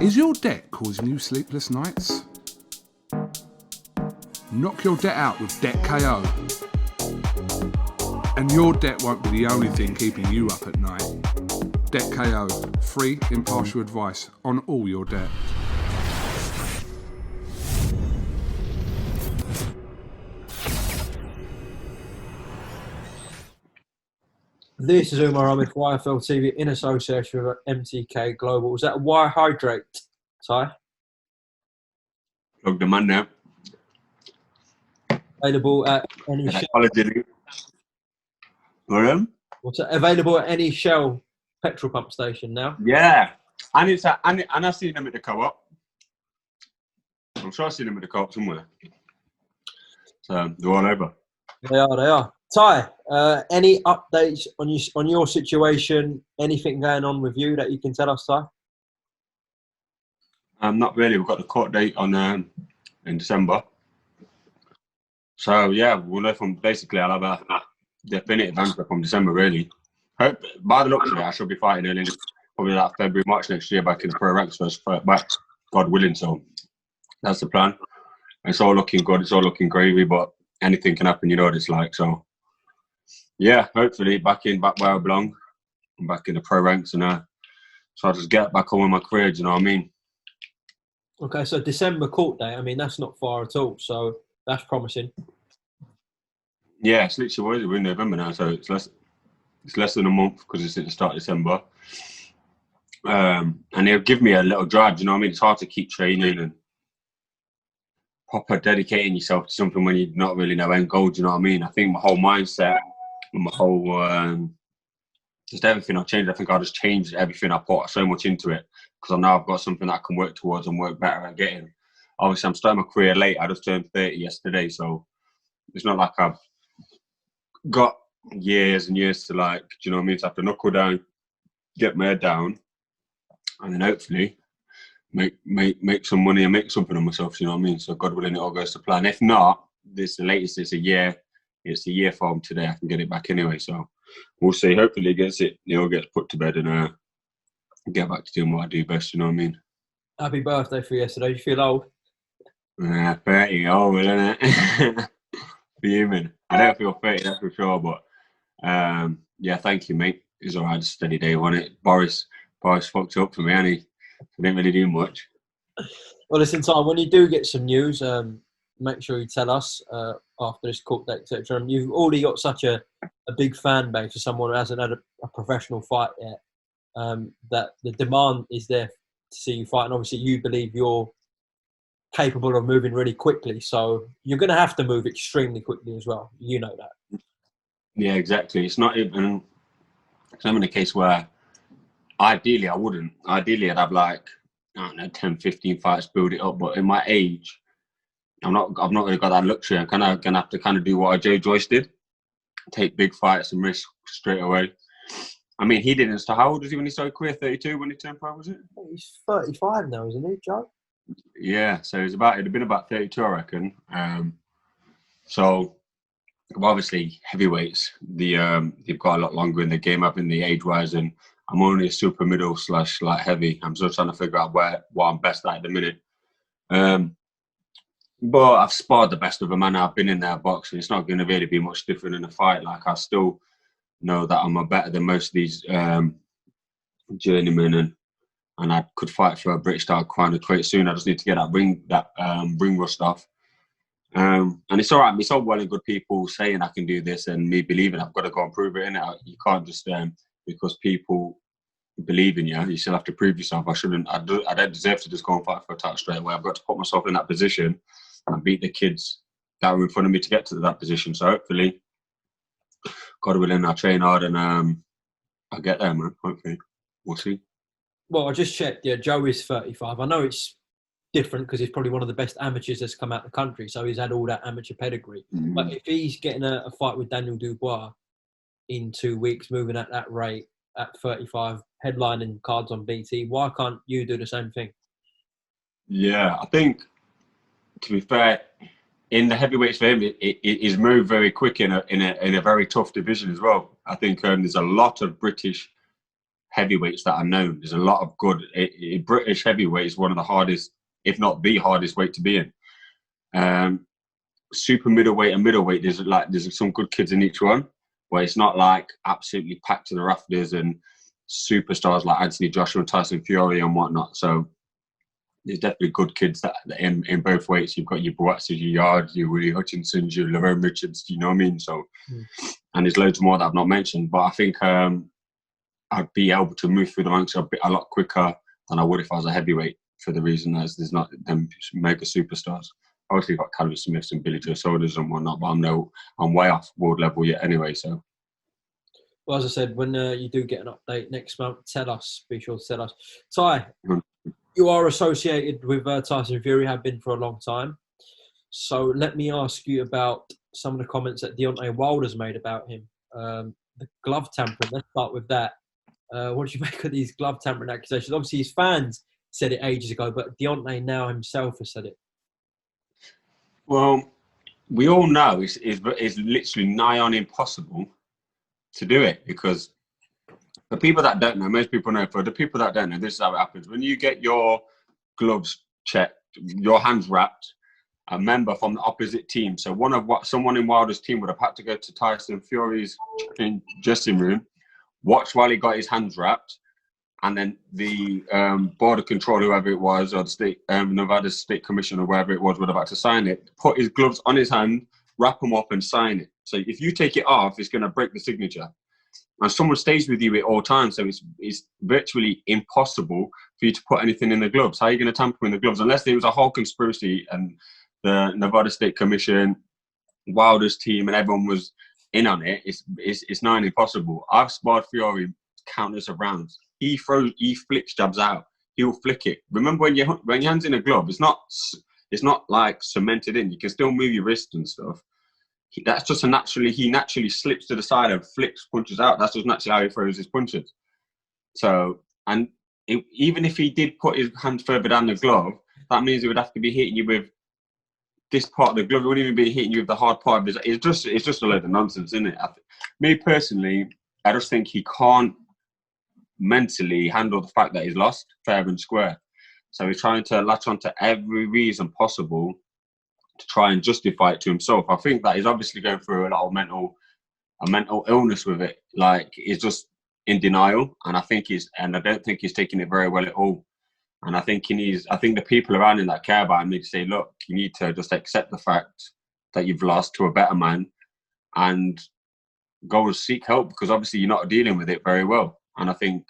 Is your debt causing you sleepless nights? Knock your debt out with Debt KO. And your debt won't be the only thing keeping you up at night. Debt KO, free, impartial advice on all your debt. This is UMAR for YFL TV in association with MTK Global. Is that Wire Hydrate, Ty? Plug the man now. Available at any Shell. What's it? Available at any Shell petrol pump station now? Yeah. And I've seen them at the co-op. I'm sure I've seen them at the co-op somewhere. So they're all over. They are. Ty, any updates on your situation? Anything going on with you that you can tell us, Ty? Not really. We've got the court date on in December. So yeah, we'll know from basically I'll have a definitive answer from December really. Hope by the looks of it, I should be fighting early, probably like February, March next year back in the pro ranks first, back, God willing. So that's the plan. It's all looking good. It's all looking gravy, but anything can happen. You know what it's like. So yeah, hopefully back where I belong. I'm back in the pro ranks, and so I'll just get back on with my career. Do you know what I mean? Okay, so December court date. I mean, that's not far at all. So that's promising. Yeah, it's literally we're in November now, so it's less than a month because it's at the start of December. And they'll give me a little drive. Do you know what I mean? It's hard to keep training and proper dedicating yourself to something when you not really know end goal. Do you know what I mean? I think my whole mindset and my whole just everything I've changed. I think I just changed everything. I put so much into it because I know I've got something that I can work towards and work better at getting. Obviously, I'm starting my career late. I just turned 30 yesterday, so it's not like I've got years and years to, like, do you know what I mean? So I have to knuckle down, get my head down, and then hopefully make some money and make something of myself. You know what I mean? So God willing, it all goes to plan. If not, this the latest. It's a year. It's a year from today. I can get it back anyway. So we'll see. Hopefully, it all gets put to bed and get back to doing what I do best. You know what I mean? Happy birthday for yesterday. You feel old? 30 old, isn't it? Fuming. I don't feel 30, that's for sure. But yeah, thank you, mate. It was alright, steady day, wasn't it? Boris fucked up for me, and he didn't really do much. Well, listen, Ty, when you do get some news, make sure you tell us after this court date, etc. And you've already got such a big fan base for someone who hasn't had a professional fight yet. That the demand is there to see you fight, and obviously you believe you're capable of moving really quickly, so you're going to have to move extremely quickly as well. You know that. Yeah, exactly. It's not even. I'm in a case where ideally I wouldn't. Ideally, I'd have like, I don't know, 10, 15 fights, build it up. But in my age, I've not really got that luxury. I'm kind of gonna have to do what Joe Joyce did, take big fights and risk straight away. I mean, he didn't start. How old was he when he started career? 32 when he turned pro, was it? He's 35 now, isn't he, Joe? Yeah, so it'd have been about 32, I reckon. So obviously heavyweights, they've got a lot longer in the game up in the age wise, and I'm only a super middle / light heavy. I'm still trying to figure out what I'm best at the minute. But I've sparred the best of them, and I've been in their box, and it's not going to really be much different in a fight. Like, I still know that I'm better than most of these journeymen, and I could fight for a British title kind of quite soon. I just need to get that ring rust off. And it's all right. It's all well and good people saying I can do this and me believing. I've got to go and prove it, innit? You can't just because people believe in you, you still have to prove yourself. I don't deserve to just go and fight for a title straight away. I've got to put myself in that position and beat the kids that were in front of me to get to that position. So hopefully, God willing, I'll train hard and I'll get there, man. Hopefully, we'll see. Well, I just checked. Yeah, Joe is 35. I know it's different because he's probably one of the best amateurs that's come out of the country, so he's had all that amateur pedigree. Mm-hmm. But if he's getting a fight with Daniel Dubois in 2 weeks, moving at that rate at 35, headlining cards on BT, why can't you do the same thing? Yeah, I think, to be fair, in the heavyweights for him, he's moved very quick in a very tough division as well. I think there's a lot of British heavyweights that are known. There's a lot of good. British heavyweight is one of the hardest, if not the hardest weight to be in. Super middleweight and middleweight, there's some good kids in each one, where it's not like absolutely packed to the rafters and superstars like Anthony Joshua and Tyson Fury and whatnot. So there's definitely good kids that in both weights. You've got your Boatsys, your Yards, your Willie Hutchinsons, your Laverne Richards, you know what I mean? So, and there's loads more that I've not mentioned, but I think I'd be able to move through the ranks a lot quicker than I would if I was a heavyweight, for the reason as there's not them mega superstars. Obviously, you've got Callum Smiths and Billy Joe Solders and whatnot, but I'm way off world level yet anyway. So, well, as I said, when you do get an update next month, tell us. Be sure to tell us. Ty, you are associated with Tyson Fury, have been for a long time. So let me ask you about some of the comments that Deontay Wilder's made about him. The glove tampering. Let's start with that. What do you make of these glove tampering accusations? Obviously, his fans said it ages ago, but Deontay now himself has said it. Well, we all know it's literally nigh on impossible to do it, because the people that don't know, most people know, for the people that don't know, this is how it happens. When you get your gloves checked, your hands wrapped, a member from the opposite team, so someone in Wilder's team would have had to go to Tyson Fury's dressing room, watch while he got his hands wrapped, and then the border control, whoever it was, or the state, Nevada State Commission or wherever it was, would have had to sign it, put his gloves on his hand, wrap them up and sign it. So if you take it off, it's going to break the signature. And someone stays with you at all times, so it's virtually impossible for you to put anything in the gloves. How are you going to tamper in the gloves? Unless there was a whole conspiracy and the Nevada State Commission, Wilder's team, and everyone was in on it, it's nigh impossible. I've sparred Fury countless of rounds. He flicks jabs out. He'll flick it. Remember when your hand's in a glove, it's not like cemented in. You can still move your wrist and stuff. That's just he naturally slips to the side and flicks punches out. That's just naturally how he throws his punches. So, and even if he did put his hand further down the glove, that means he would have to be hitting you with this part of the glove. He wouldn't even be hitting you with the hard part of his. It's just a load of nonsense, isn't it? Me personally, I just think he can't mentally handle the fact that he's lost fair and square. So he's trying to latch onto every reason possible to try and justify it to himself. I think that he's obviously going through a lot of mental illness with it. Like, he's just in denial, and I don't think he's taking it very well at all. And I think the people around him that care about him need to say, look, you need to just accept the fact that you've lost to a better man and go and seek help, because obviously you're not dealing with it very well. And I think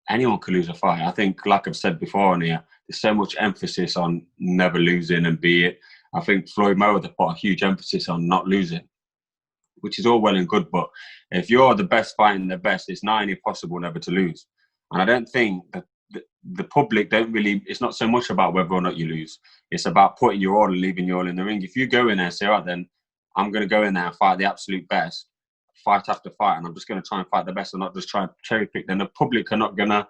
anyone could lose a fight. I think, like I've said before on here, there's so much emphasis on never losing and be it. I think Floyd Mayweather put a huge emphasis on not losing, which is all well and good. But if you're the best fighting the best, it's nigh impossible never to lose. And I don't think that the public don't really, it's not so much about whether or not you lose. It's about putting your all and leaving your all in the ring. If you go in there and say, all right, then I'm going to go in there and fight the absolute best, fight after fight, and I'm just going to try and fight the best and not just try and cherry pick, then the public are not going to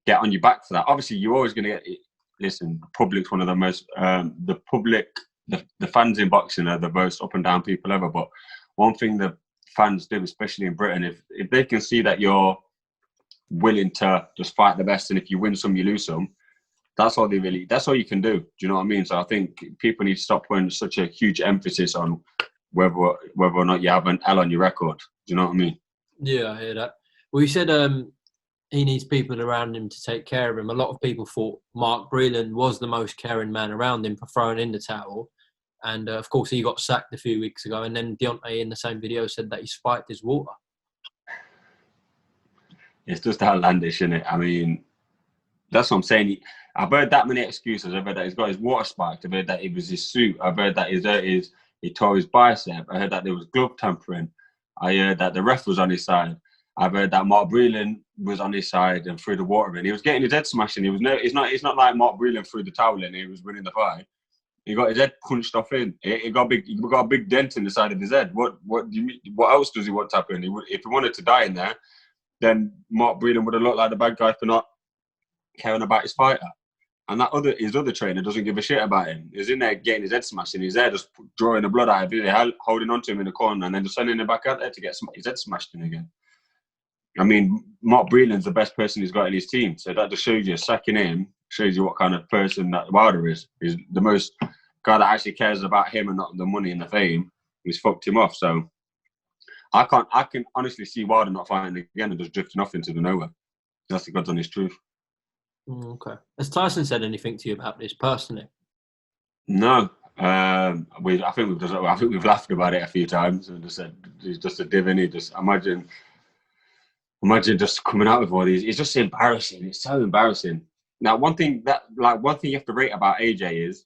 get on your back for that. Obviously, you're always going to get, listen, the public's one of the most, the fans in boxing are the most up and down people ever. But one thing the fans do, especially in Britain, if they can see that you're willing to just fight the best, and if you win some, you lose some, that's all you can do. Do you know what I mean? So I think people need to stop putting such a huge emphasis on whether or not you have an L on your record. Do you know what I mean? Yeah, I hear that. Well, you said he needs people around him to take care of him. A lot of people thought Mark Breland was the most caring man around him for throwing in the towel. And, of course, he got sacked a few weeks ago. And then Deontay, in the same video, said that he spiked his water. It's just outlandish, isn't it? I mean, that's what I'm saying. I've heard that many excuses. I've heard that he's got his water spiked. I've heard that it was his suit. I've heard that he tore his bicep. I heard that there was glove tampering. I heard that the ref was on his side. I've heard that Mark Breland was on his side and threw the water in. He was getting his head smashed in. It's not like Mark Breland threw the towel in. He was winning the fight. He got his head punched off in. He got a big dent in the side of his head. What do you mean? What else does he want to happen? If he wanted to die in there, then Mark Breland would have looked like the bad guy for not caring about his fighter. And his other trainer doesn't give a shit about him. He's in there getting his head smashed in. He's there just drawing the blood out of his head, holding on to him in the corner, and then just sending him back out there to get his head smashed in again. I mean, Mark Breland's the best person he's got in his team. So that just shows you, sacking him shows you what kind of person that Wilder is. He's the most guy that actually cares about him and not the money and the fame. He's fucked him off. So I can honestly see Wilder not fighting again and just drifting off into the nowhere. That's the God's honest truth. Okay. Has Tyson said anything to you about this personally? No. I think we've laughed about it a few times and just said he's just a div, and he just imagine just coming out with all these. It's just embarrassing. It's so embarrassing. Now, one thing you have to rate about AJ is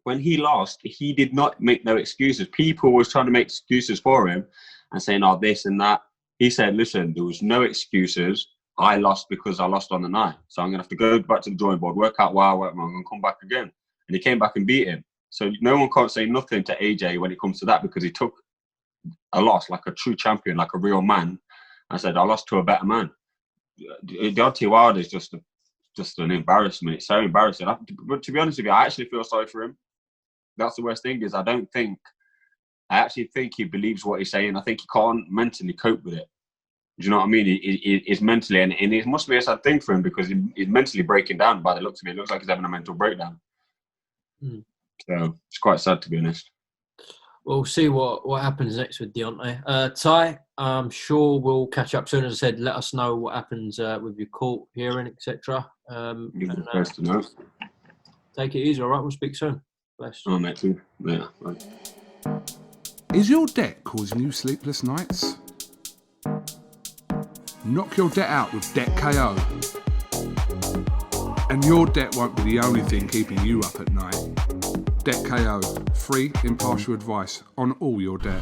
when he lost, he did not make no excuses. People was trying to make excuses for him and saying, "Oh, this and that." He said, "Listen, there was no excuses. I lost because I lost on the night, so I'm gonna have to go back to the drawing board, work out why I went wrong, and come back again." And he came back and beat him. So no one can't say nothing to AJ when it comes to that, because he took a loss like a true champion, like a real man. I said, I lost to a better man. Deontay Wilder is just an embarrassment. It's so embarrassing. But to be honest with you, I actually feel sorry for him. That's the worst thing is I actually think he believes what he's saying. I think he can't mentally cope with it. Do you know what I mean? He's mentally, and it must be a sad thing for him because he's mentally breaking down by the looks of it. It looks like he's having a mental breakdown. So it's quite sad, to be honest. We'll see what happens next with Deontay. Ty, I'm sure we'll catch up soon. As I said, let us know what happens with your court hearing, etc. You're the first to know. Take it easy, all right? We'll speak soon. Bless. Oh, mate, too. Yeah. Right. Is your debt causing you sleepless nights? Knock your debt out with Debt KO. And your debt won't be the only thing keeping you up at night. Debt KO, free impartial advice on all your debt.